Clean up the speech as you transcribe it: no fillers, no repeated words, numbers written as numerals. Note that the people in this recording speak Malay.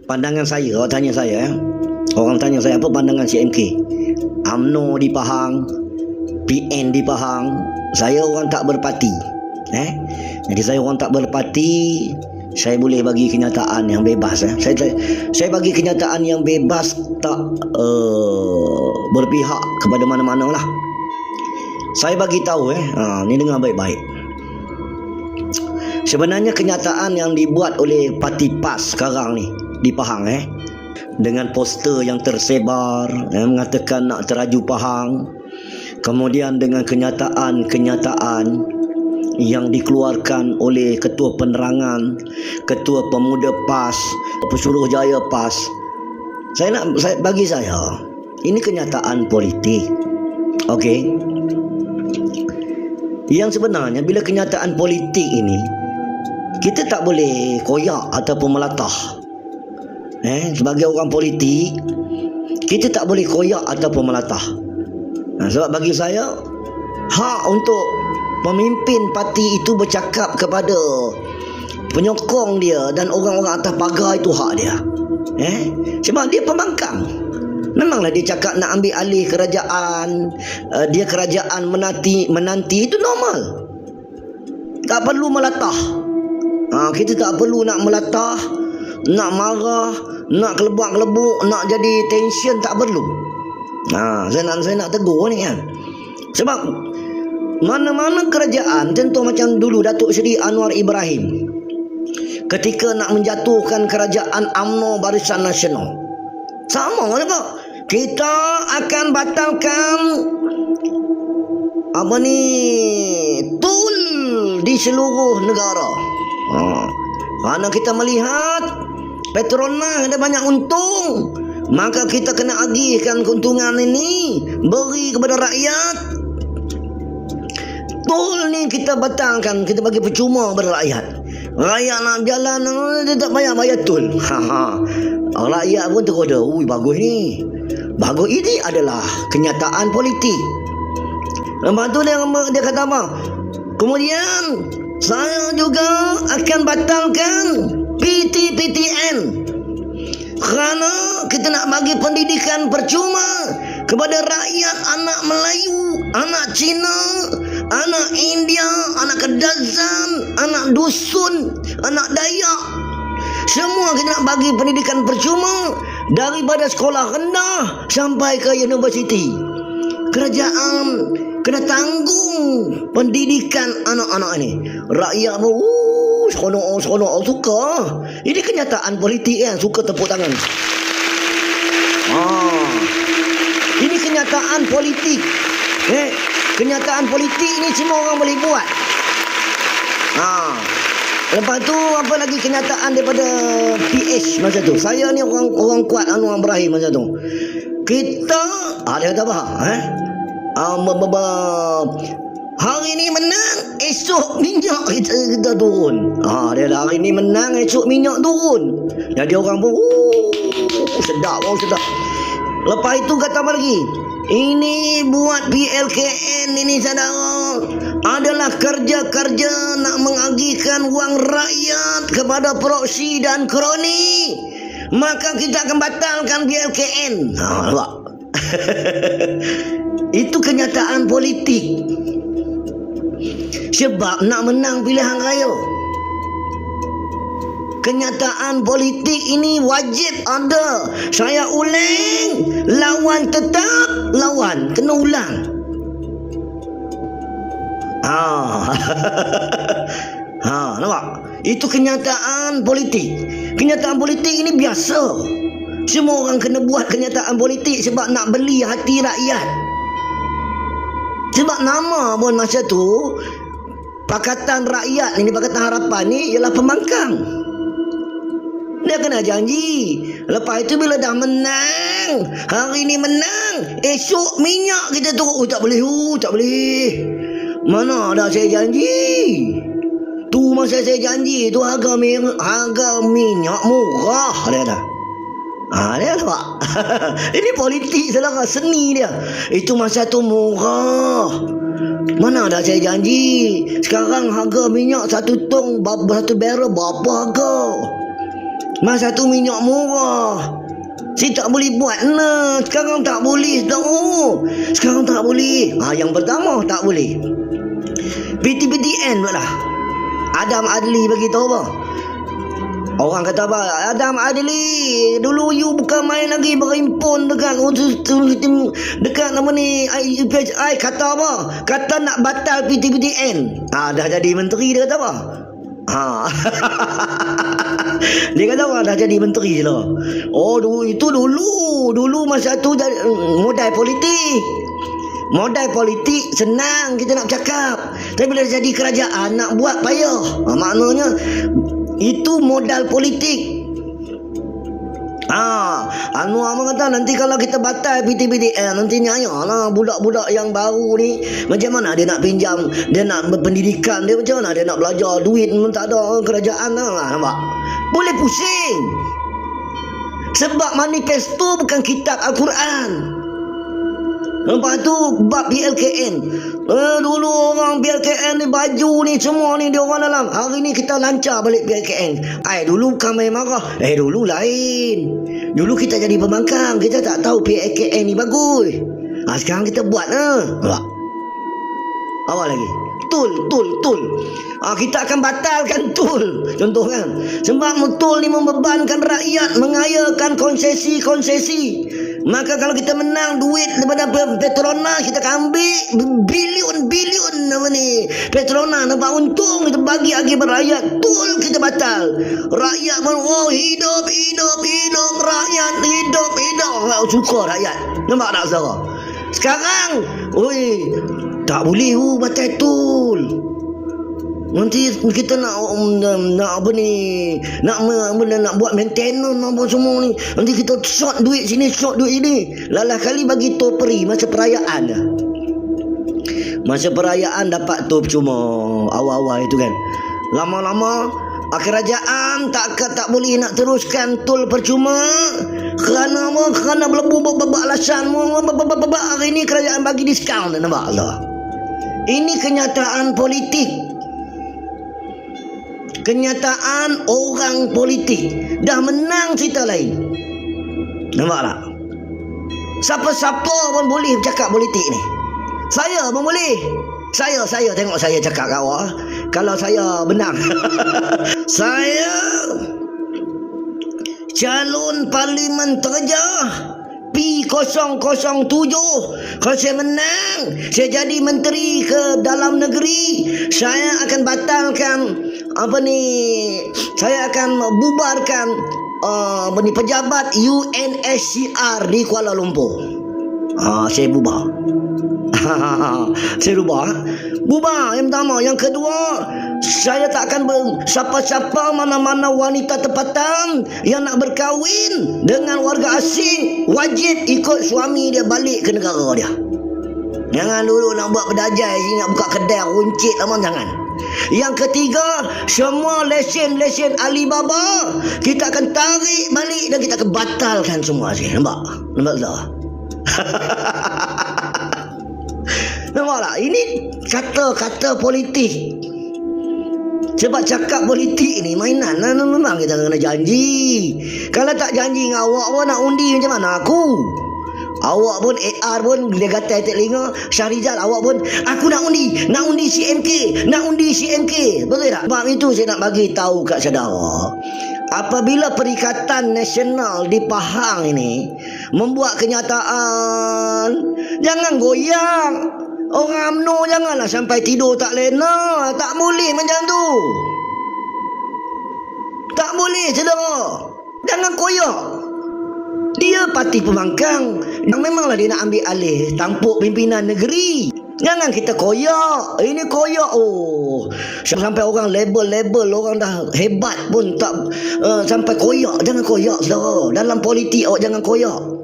pandangan saya, orang tanya saya, orang tanya saya apa pandangan CMK. UMNO di Pahang, PN di Pahang. Saya orang tak berparti. Jadi saya orang tak berparti. Saya boleh bagi kenyataan yang bebas. Saya bagi kenyataan yang bebas, tak berpihak kepada mana-mana lah. Saya bagi tahu ni dengar baik-baik. Sebenarnya kenyataan yang dibuat oleh parti PAS sekarang ni di Pahang dengan poster yang tersebar mengatakan nak teraju Pahang, kemudian dengan kenyataan-kenyataan yang dikeluarkan oleh Ketua Penerangan, Ketua Pemuda PAS, Pesuruhjaya PAS. Bagi saya ini kenyataan politik. Okey. Yang sebenarnya bila kenyataan politik ini, kita tak boleh koyak ataupun melatah. Sebagai orang politik, kita tak boleh koyak ataupun melatah. Sebab bagi saya, hak untuk pemimpin parti itu bercakap kepada penyokong dia dan orang-orang atas pagar itu hak dia. Sebab dia pembangkang. Memanglah dia cakap nak ambil alih kerajaan, dia kerajaan menanti itu normal. Tak perlu melatah. Kita tak perlu nak melatah, nak marah, nak kelebak-kelebuk, nak jadi tension, tak perlu. Saya nak tegur ni kan. Sebab mana-mana kerajaan, contoh macam dulu Datuk Seri Anwar Ibrahim ketika nak menjatuhkan kerajaan UMNO Barisan Nasional, sama je Pak. Kita akan batalkan tol di seluruh negara. Kerana kita melihat Petronas ada banyak untung, maka kita kena agihkan keuntungan ini beri kepada rakyat. Tol ni kita batalkan, kita bagi percuma kepada rakyat. Rakyat nak jalan, dia tak bayar tol. Rakyat pun tergoda, bagus ni. Bagus, ini adalah kenyataan politik. Lepas tu dia kata apa? Kemudian saya juga akan batalkan PTPTN kerana kita nak bagi pendidikan percuma kepada rakyat, anak Melayu, anak Cina, anak India, anak Kedazan, anak dusun, anak Dayak. Semua kita nak bagi pendidikan percuma daripada sekolah rendah sampai ke universiti. Kerajaan kena tanggung pendidikan anak-anak ini. Rakyat pun seronok suka. Ini kenyataan politik kan, suka tepuk tangan. Ini kenyataan politik. Kenyataan politik ni semua orang boleh buat. Lepas tu apa lagi kenyataan daripada PH masa tu? Saya ni orang kuat Anwar Ibrahim masa tu. Kita dia kata apa? Hari ni menang, esok minyak kita turun. Dia hari ni menang, esok minyak turun. Jadi orang pun sedap. Lepas itu kata apa lagi? Ini buat PLKN ini saudara adalah kerja-kerja nak mengagihkan wang rakyat kepada proksi dan kroni. Maka kita akan batalkan PLKN. Nampak? Itu kenyataan politik. Sebab nak menang pilihan raya. Kenyataan politik ini wajib ada. Saya ulang, lawan tetap lawan, kena ulang. Nampak? Itu kenyataan politik. Kenyataan politik ini biasa. Semua orang kena buat kenyataan politik sebab nak beli hati rakyat. Sebab nama pun masa tu Pakatan Rakyat ini, Pakatan Harapan ni ialah pembangkang. Dia kena janji. Lepas itu bila dah menang, hari ni menang, esok minyak kita turun. Tak boleh. Mana dah saya janji? Tu masa saya janji tu harga minyak murah dia dah. Dia nampak. Ini politik saudara, seni dia. Itu masa tu murah. Mana dah saya janji? Sekarang harga minyak satu tong, satu barrel berapa harga? Masa tu minyak murah. Si tak boleh buat lah. Sekarang tak boleh dah. Sekarang tak boleh. Yang pertama tak boleh. PTPTN pula. Adam Adli bagi tahu apa? Orang kata apa? Adam Adli, dulu you bukan main lagi berimpun dekat nama ni IPHI, kata apa? Kata nak batal PTPTN. Dah jadi menteri, dia kata apa? Dia kata apa? Dah jadi menteri lah. Itu dulu masa tu modal politik. Modal politik senang kita nak cakap. Tapi bila jadi kerajaan nak buat payah. Maknanya itu modal politik. Anwar kata nanti kalau kita batal PTPTN, nanti nyayalah budak-budak yang baru ni macam mana dia nak pinjam, dia nak berpendidikan, dia macam mana dia nak belajar, duit pun tak ada, kerajaan lah, nampak? Boleh pusing. Sebab manifesto bukan kitab Al-Quran. Lepas tu bab PLKN. Dulu orang PLKN ni baju ni semua ni dia orang dalam. Hari ni kita lancar balik PLKN. Dulu bukan main marah. Dulu lain. Dulu kita jadi pembangkang, kita tak tahu PLKN ni bagus. Sekarang kita buat awal lagi. Tul. Kita akan batalkan tul. Contoh kan. Sebab tul ni membebankan rakyat, mengayakan konsesi. Maka kalau kita menang duit daripada Petronas, kita akan ambil bilion apa ni Petronas, nampak untung kita bagi lagi berakyat. Tul kita batal. Rakyat hidup rakyat, hidup. Suka rakyat. Nampak tak saudara? Sekarang tak boleh batal tul. Nanti kita nak apa ni, nak buat maintenance apa semua ni, nanti kita short duit sini, short duit ini. Lalah kali bagi tol peri masa perayaan dah. Masa perayaan dapat tol cuma awal-awal itu kan. Lama-lama kerajaan tak boleh nak teruskan tol percuma. Kerana apa? Kerana berlebu-babak alasan. Hari ni kerajaan bagi diskaun, nampak Allah. Ini kenyataan politik. Kenyataan orang politik. Dah menang cerita lain. Nampak tak? Siapa-siapa pun boleh cakap politik ni. Saya pun boleh. Saya tengok saya cakap kat awak. Kalau saya menang. Saya calon parlimen terjah P007. Kalau saya menang, saya jadi menteri ke dalam negeri, saya akan batalkan saya akan bubarkan pejabat UNSCR di Kuala Lumpur. Saya bubar. Saya bubar yang pertama. Yang kedua, saya tak akan siapa-siapa, mana-mana wanita tempatan yang nak berkahwin dengan warga asing wajib ikut suami dia balik ke negara dia. Jangan dulu nak buat pedajai sini, nak buka kedai runcit lama, jangan. Yang ketiga, semua lesen Alibaba kita akan tarik balik dan kita akan batalkan semua sini. Nampak tak? Nampak tak? Ini kata-kata politik. Sebab cakap politik ni mainan. Memang kita kena janji. Kalau tak janji dengan awak pun nak undi macam mana aku? Awak pun AR pun dia gatal telinga. Syahrizal awak pun aku nak undi CMK. Betul tak? Sebab itu saya nak bagi tahu kat saudara. Apabila Perikatan Nasional di Pahang ini membuat kenyataan, jangan goyang. Orang UMNO janganlah sampai tidur tak lena. Tak boleh macam tu. Tak boleh saudara. Jangan koyak. Dia parti pembangkang yang memanglah dia nak ambil alih tampuk pimpinan negeri. Jangan kita koyak. Ini koyak. Sampai orang label orang dah hebat pun tak sampai koyak. Jangan koyak saudara. Dalam politik awak jangan koyak.